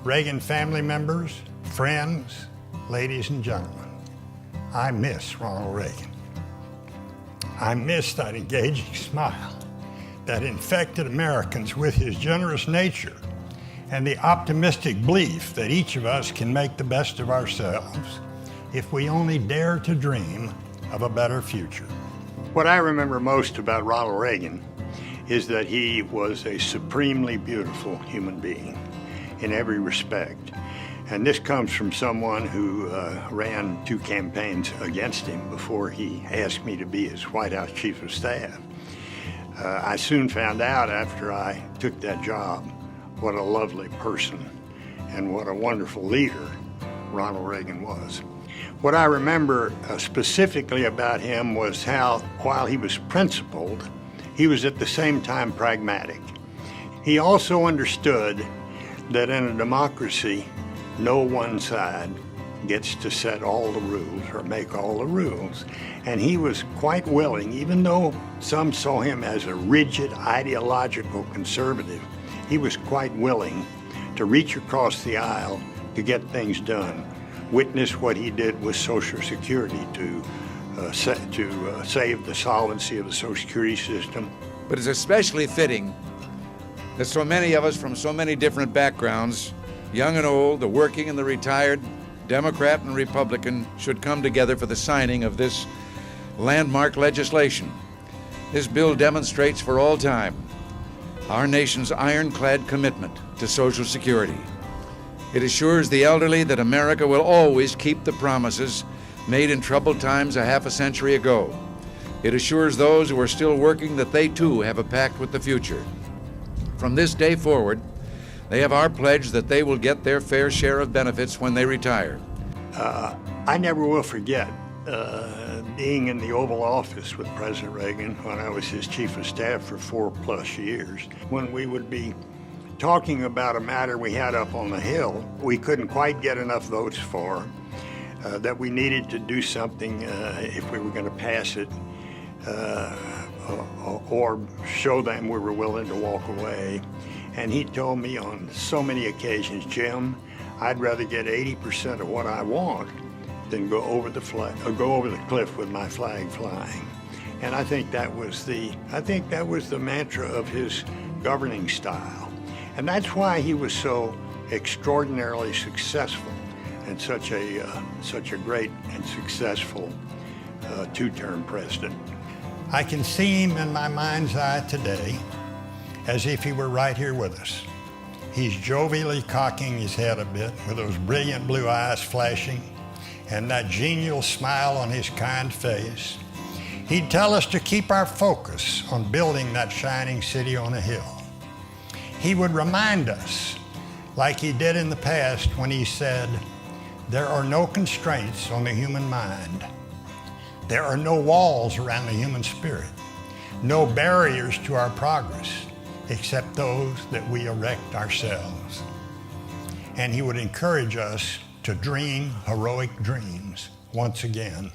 Reagan family members, friends, ladies and gentlemen, I miss Ronald Reagan. I miss that engaging smile that infected Americans with his generous nature and the optimistic belief that each of us can make the best of ourselves if we only dare to dream of a better future. What I remember most about Ronald Reagan is that he was a supremely beautiful human being in every respect. And this comes from someone who ran 2 campaigns against him before he asked me to be his White House Chief of Staff. I soon found out after I took that job what a lovely person and what a wonderful leader Ronald Reagan was. What I remember specifically about him was how, while he was principled, he was at the same time pragmatic. He also understood that in a democracy, no one side gets to set all the rules or make all the rules. And he was quite willing, even though some saw him as a rigid, ideological conservative, he was quite willing to reach across the aisle to get things done. Witness what he did with Social Security to save the solvency of the Social Security system. But it's especially fitting that so many of us from so many different backgrounds, young and old, the working and the retired, Democrat and Republican, should come together for the signing of this landmark legislation. This bill demonstrates for all time our nation's ironclad commitment to Social Security. It assures the elderly that America will always keep the promises made in troubled times a half a century ago. It assures those who are still working that they too have a pact with the future. From this day forward, they have our pledge that they will get their fair share of benefits when they retire. I never will forget being in the Oval Office with President Reagan when I was his Chief of Staff for 4+ years, when we would be talking about a matter we had up on the Hill we couldn't quite get enough votes for, that we needed to do something if we were going to pass it, or show them we were willing to walk away. And he told me on so many occasions, Jim, I'd rather get 80% of what I want than go over the cliff with my flag flying. And I think that was the mantra of his governing style. And that's why he was so extraordinarily successful and such a great and successful 2-term president. I can see him in my mind's eye today as if he were right here with us. He's jovially cocking his head a bit with those brilliant blue eyes flashing and that genial smile on his kind face. He'd tell us to keep our focus on building that shining city on a hill. He would remind us, like he did in the past when he said, there are no constraints on the human mind. There are no walls around the human spirit, no barriers to our progress except those that we erect ourselves. And he would encourage us to dream heroic dreams once again.